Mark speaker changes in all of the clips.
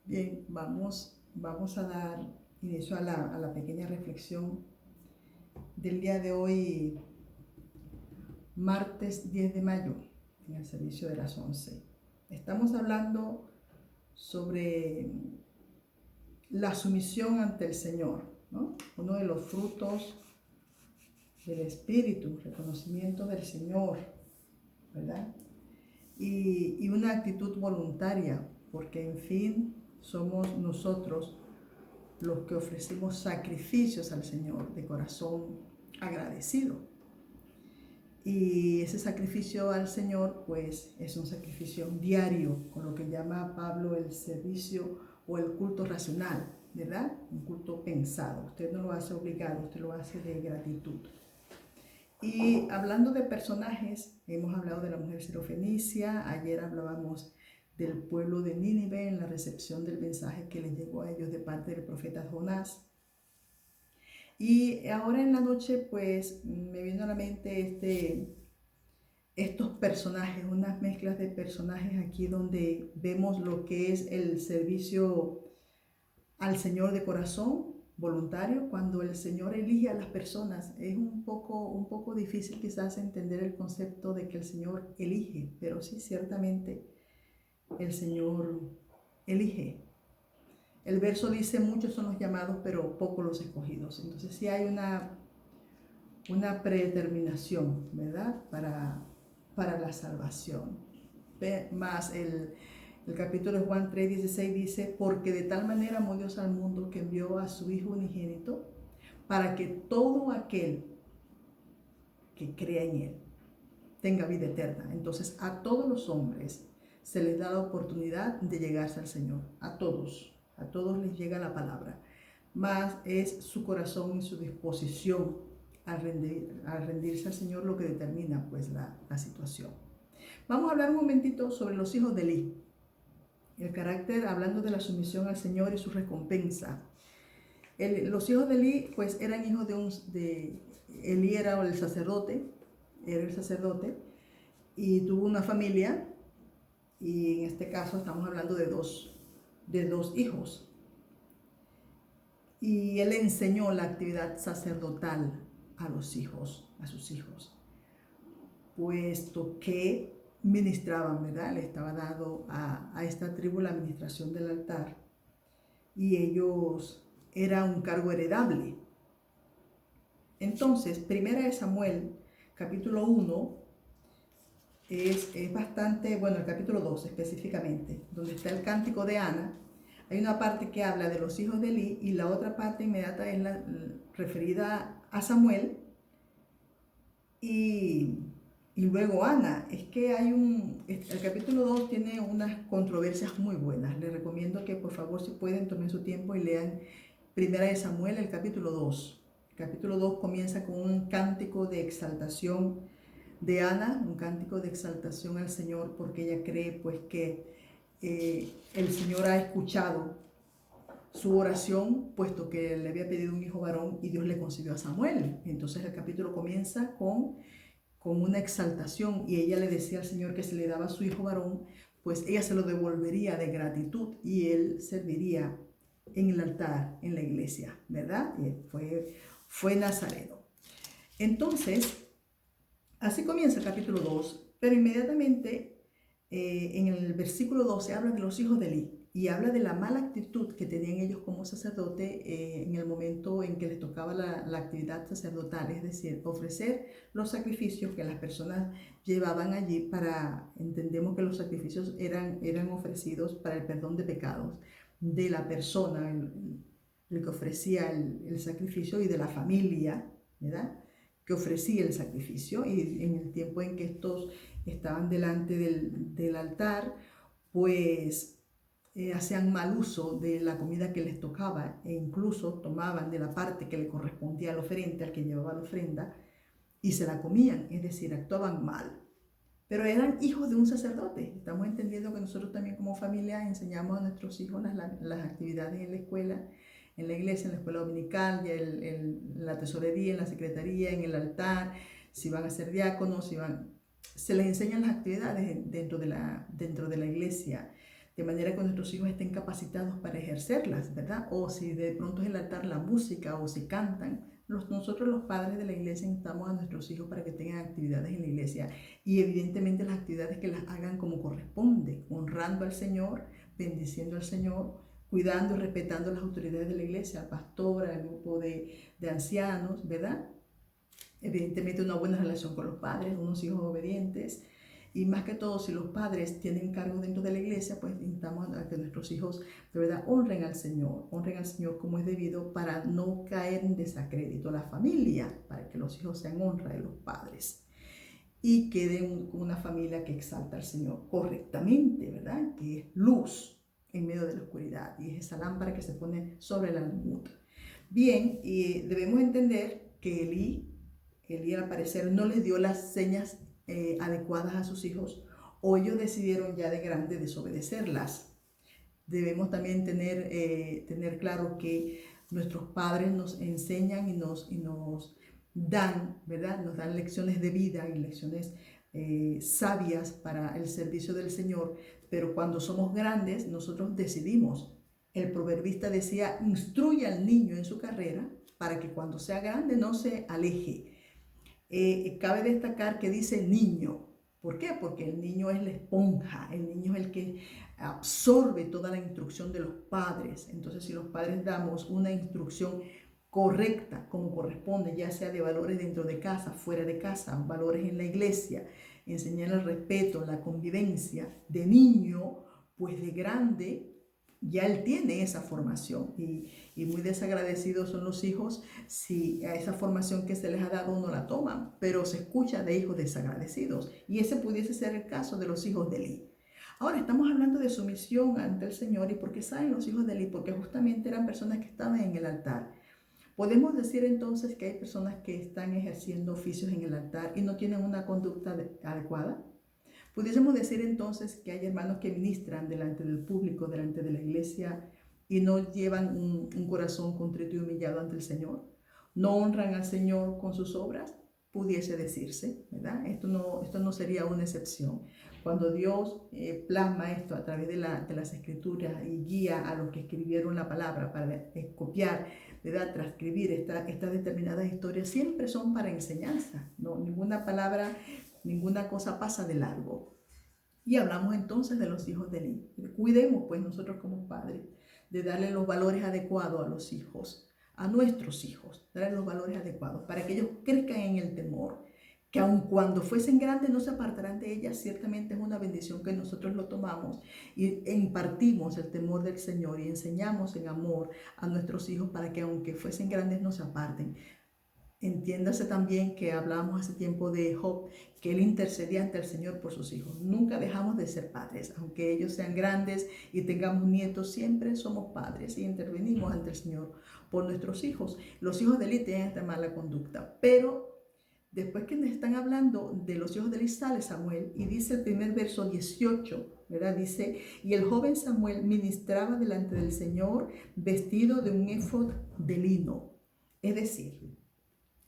Speaker 1: Bien, vamos a dar inicio a la pequeña reflexión del día de hoy, martes 10 de mayo, en el servicio de las 11. Estamos hablando sobre la sumisión ante el Señor, ¿no? Uno de los frutos del Espíritu, reconocimiento del Señor, ¿verdad? Y una actitud voluntaria, porque en fin somos nosotros los que ofrecimos sacrificios al Señor de corazón agradecido. Y ese sacrificio al Señor, pues, es un sacrificio diario, con lo que llama Pablo el servicio o el culto racional, ¿verdad? Un culto pensado. Usted no lo hace obligado, usted lo hace de gratitud. Y hablando de personajes, hemos hablado de la mujer sirofenicia, ayer hablábamos del pueblo de Nínive en la recepción del mensaje que les llegó a ellos de parte del profeta Jonás. Y ahora en la noche, pues, me vino a la mente estos personajes, unas mezclas de personajes aquí donde vemos lo que es el servicio al Señor de corazón voluntario. Cuando el Señor elige a las personas, es un poco difícil quizás entender el concepto de que el Señor elige, pero sí, ciertamente el Señor elige. El verso dice: muchos son los llamados, pero pocos los escogidos. Entonces sí hay una predeterminación, ¿verdad? Para la salvación. Más el capítulo de Juan 3:16 dice: porque de tal manera amó Dios al mundo que envió a su Hijo unigénito, para que todo aquel que crea en Él tenga vida eterna. Entonces a todos los hombres se les da la oportunidad de llegarse al Señor. A todos les llega la palabra. Más es su corazón y su disposición al rendirse al Señor lo que determina pues la situación. Vamos a hablar un momentito sobre los hijos de Elí. El carácter, hablando de la sumisión al Señor y su recompensa. Los hijos de Elí pues eran hijos Elí era el sacerdote, y tuvo una familia, y en este caso estamos hablando de dos hijos. Y él enseñó la actividad sacerdotal a sus hijos, puesto que ministraban, ¿verdad? Le estaba dado a esta tribu la administración del altar, y ellos era un cargo heredable. Entonces, primera de Samuel, capítulo 1, es bastante, bueno, el capítulo 2 específicamente, donde está el cántico de Ana. Hay una parte que habla de los hijos de Elí, y la otra parte inmediata es la referida a Samuel y luego Ana. Es que el capítulo 2 tiene unas controversias muy buenas. Les recomiendo que por favor, si pueden, tomen su tiempo y lean primera de Samuel, el capítulo 2. El capítulo 2 comienza con un cántico de exaltación de Ana, un cántico de exaltación al Señor, porque ella cree pues que el Señor ha escuchado su oración, puesto que le había pedido un hijo varón y Dios le concedió a Samuel. Entonces el capítulo comienza con una exaltación, y ella le decía al Señor que si le daba a su hijo varón, pues ella se lo devolvería de gratitud y él serviría en el altar, en la iglesia, ¿verdad? Y fue nazareno. Entonces, así comienza el capítulo 2, pero inmediatamente en el versículo 12 habla de los hijos de Elí, y habla de la mala actitud que tenían ellos como sacerdote en el momento en que les tocaba la actividad sacerdotal, es decir, ofrecer los sacrificios que las personas llevaban allí. Entendemos que los sacrificios eran ofrecidos para el perdón de pecados de la persona, el que ofrecía el sacrificio, y de la familia, ¿verdad?, que ofrecía el sacrificio. Y en el tiempo en que estos estaban delante del altar, pues hacían mal uso de la comida que les tocaba, e incluso tomaban de la parte que le correspondía al oferente, al que llevaba la ofrenda, y se la comían, es decir, actuaban mal. Pero eran hijos de un sacerdote. Estamos entendiendo que nosotros también como familia enseñamos a nuestros hijos las actividades en la escuela, en la iglesia, en la escuela dominical, en la tesorería, en la secretaría, en el altar, si van a ser diáconos, se les enseñan las actividades dentro de la iglesia, de manera que nuestros hijos estén capacitados para ejercerlas, ¿verdad? O si de pronto es el altar la música o si cantan. Nosotros los padres de la iglesia invitamos a nuestros hijos para que tengan actividades en la iglesia y evidentemente las actividades que las hagan como corresponde, honrando al Señor, bendiciendo al Señor, cuidando y respetando las autoridades de la iglesia, al pastor, al grupo de ancianos, ¿verdad? Evidentemente una buena relación con los padres, unos hijos obedientes. Y más que todo, si los padres tienen cargo dentro de la iglesia, pues invitamos a que nuestros hijos de verdad honren al Señor como es debido para no caer en desacrédito a la familia, para que los hijos sean honra de los padres y queden una familia que exalta al Señor correctamente, ¿verdad? Que es luz en medio de la oscuridad y es esa lámpara que se pone sobre el almud. Bien, y debemos entender que Elí al parecer no les dio las señas adecuadas a sus hijos o ellos decidieron ya de grande desobedecerlas. Debemos también tener claro que nuestros padres nos enseñan y nos dan, ¿verdad? Nos dan lecciones de vida y lecciones sabias para el servicio del Señor, pero cuando somos grandes nosotros decidimos. El proverbista decía, instruye al niño en su carrera para que cuando sea grande no se aleje. Cabe destacar que dice niño. ¿Por qué? Porque el niño es la esponja, el niño es el que absorbe toda la instrucción de los padres. Entonces, si los padres damos una instrucción correcta, como corresponde, ya sea de valores dentro de casa, fuera de casa, valores en la iglesia, enseñar el respeto, la convivencia, de niño, pues de grande, ya él tiene esa formación y muy desagradecidos son los hijos si a esa formación que se les ha dado no la toman, pero se escucha de hijos desagradecidos y ese pudiese ser el caso de los hijos de Elí. Ahora estamos hablando de sumisión ante el Señor y por qué saben los hijos de Elí, porque justamente eran personas que estaban en el altar. Podemos decir entonces que hay personas que están ejerciendo oficios en el altar y no tienen una conducta adecuada. Pudiésemos decir entonces que hay hermanos que ministran delante del público, delante de la iglesia y no llevan un corazón contrito y humillado ante el Señor. No honran al Señor con sus obras, pudiese decirse, ¿verdad? Esto no sería una excepción. Cuando Dios plasma esto a través de las escrituras y guía a los que escribieron la palabra para copiar, ¿verdad? Transcribir estas determinadas historias, siempre son para enseñanza, ¿no? Ninguna palabra, ninguna cosa pasa de largo. Y hablamos entonces de los hijos de Elí. Cuidemos pues nosotros como padres de darle los valores adecuados a los hijos, a nuestros hijos, darle los valores adecuados para que ellos crezcan en el temor, que aun cuando fuesen grandes no se apartarán de ellas. Ciertamente es una bendición que nosotros lo tomamos y impartimos el temor del Señor y enseñamos en amor a nuestros hijos para que aunque fuesen grandes no se aparten. Entiéndase también que hablamos hace tiempo de Job, que él intercedía ante el Señor por sus hijos. Nunca dejamos de ser padres, aunque ellos sean grandes y tengamos nietos, siempre somos padres y intervenimos ante el Señor por nuestros hijos. Los hijos de Elí tienen esta mala conducta, pero después que nos están hablando de los hijos de Elí sale Samuel y dice el primer verso 18, ¿verdad? Dice, y el joven Samuel ministraba delante del Señor vestido de un éfod de lino, es decir,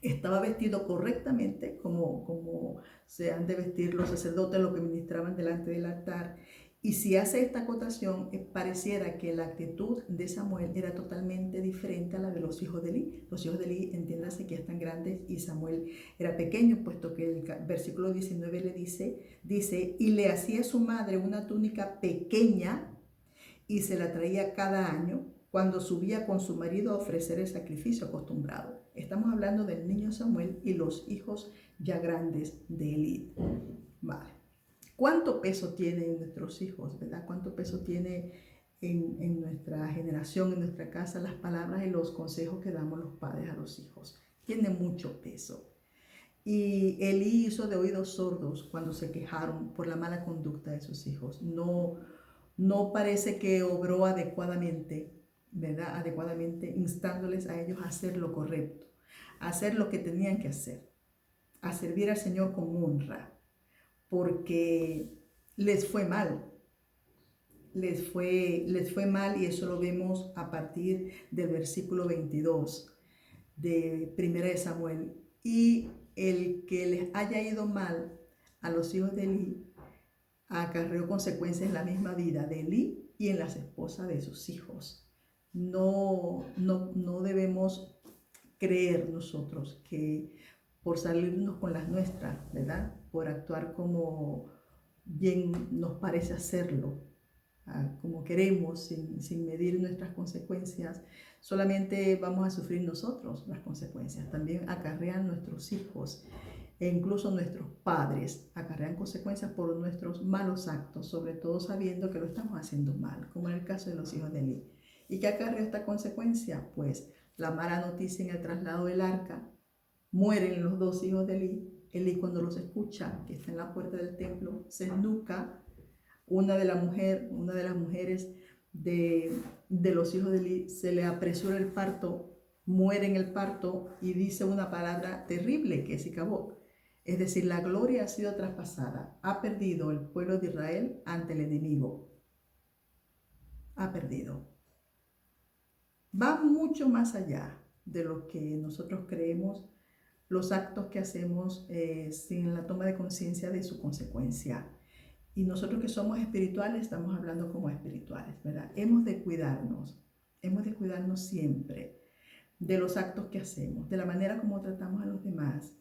Speaker 1: estaba vestido correctamente como se han de vestir los sacerdotes, los que ministraban delante del altar. Y si hace esta acotación, pareciera que la actitud de Samuel era totalmente diferente a la de los hijos de Elí. Los hijos de Elí, entiéndase que ya están grandes y Samuel era pequeño, puesto que el versículo 19 le dice, y le hacía a su madre una túnica pequeña y se la traía cada año cuando subía con su marido a ofrecer el sacrificio acostumbrado. Estamos hablando del niño Samuel y los hijos ya grandes de Elí. Vale. ¿Cuánto peso tienen nuestros hijos, verdad? ¿Cuánto peso tiene en nuestra generación, en nuestra casa, las palabras y los consejos que damos los padres a los hijos? Tiene mucho peso. Y Elí hizo de oídos sordos cuando se quejaron por la mala conducta de sus hijos. No parece que obró adecuadamente, ¿verdad? Adecuadamente, instándoles a ellos a hacer lo correcto, a hacer lo que tenían que hacer, a servir al Señor con honra, porque les fue mal. Les fue mal y eso lo vemos a partir del versículo 22 de Primera de Samuel. Y el que les haya ido mal a los hijos de Elí acarreó consecuencias en la misma vida de Elí y en las esposas de sus hijos. No debemos creer nosotros que por salirnos con las nuestras, ¿verdad? Por actuar como bien nos parece hacerlo, como queremos, sin medir nuestras consecuencias, solamente vamos a sufrir nosotros las consecuencias. También acarrean nuestros hijos e incluso nuestros padres acarrean consecuencias por nuestros malos actos, sobre todo sabiendo que lo estamos haciendo mal, como en el caso de los hijos de Elí. ¿Y qué acarrea esta consecuencia? Pues la mala noticia en el traslado del arca. Mueren los dos hijos de Elí. Elí, cuando los escucha, que está en la puerta del templo, se esnuca. Una de las mujeres de los hijos de Elí se le apresura el parto, muere en el parto y dice una palabra terrible que es Icabod. Es decir, la gloria ha sido traspasada. Ha perdido el pueblo de Israel ante el enemigo. Ha perdido. Va mucho más allá de lo que nosotros creemos, los actos que hacemos sin la toma de conciencia de su consecuencia. Y nosotros que somos espirituales, estamos hablando como espirituales, ¿verdad? Hemos de cuidarnos siempre de los actos que hacemos, de la manera como tratamos a los demás,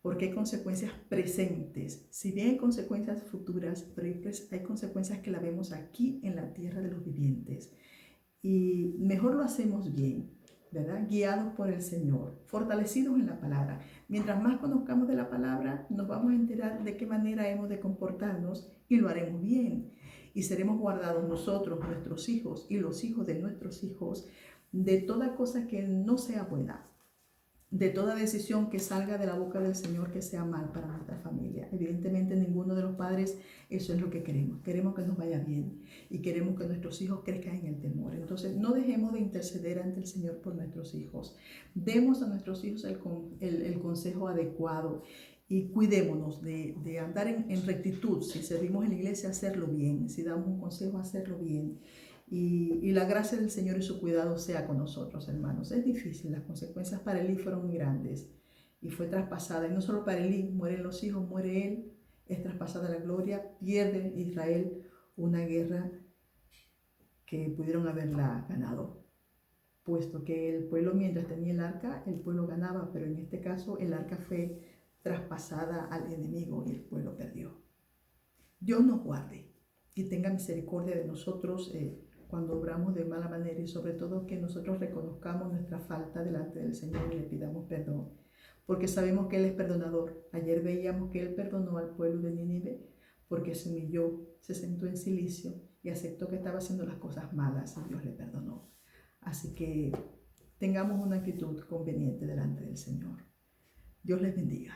Speaker 1: porque hay consecuencias presentes. Si bien hay consecuencias futuras, pero hay consecuencias que la vemos aquí en la tierra de los vivientes. Y mejor lo hacemos bien, ¿verdad? Guiados por el Señor, fortalecidos en la palabra. Mientras más conozcamos de la palabra, nos vamos a enterar de qué manera hemos de comportarnos y lo haremos bien. Y seremos guardados nosotros, nuestros hijos y los hijos de nuestros hijos de toda cosa que no sea buena, de toda decisión que salga de la boca del Señor que sea mal para nuestra familia. Evidentemente ninguno de los padres eso es lo que queremos. Queremos que nos vaya bien y queremos que nuestros hijos crezcan en el temor. Entonces no dejemos de interceder ante el Señor por nuestros hijos. Demos a nuestros hijos el consejo adecuado y cuidémonos de andar en rectitud. Si servimos en la iglesia, hacerlo bien. Si damos un consejo, hacerlo bien. Y la gracia del Señor y su cuidado sea con nosotros, hermanos. Es difícil, las consecuencias para Elí fueron muy grandes y fue traspasada. Y no solo para Elí, mueren los hijos, muere él, es traspasada la gloria, pierde Israel una guerra que pudieron haberla ganado. Puesto que el pueblo, mientras tenía el arca, el pueblo ganaba, pero en este caso el arca fue traspasada al enemigo y el pueblo perdió. Dios nos guarde y tenga misericordia de nosotros cuando obramos de mala manera y sobre todo que nosotros reconozcamos nuestra falta delante del Señor y le pidamos perdón, porque sabemos que Él es perdonador. Ayer veíamos que Él perdonó al pueblo de Nínive porque se humilló, se sentó en silicio y aceptó que estaba haciendo las cosas malas y Dios le perdonó. Así que tengamos una actitud conveniente delante del Señor. Dios les bendiga.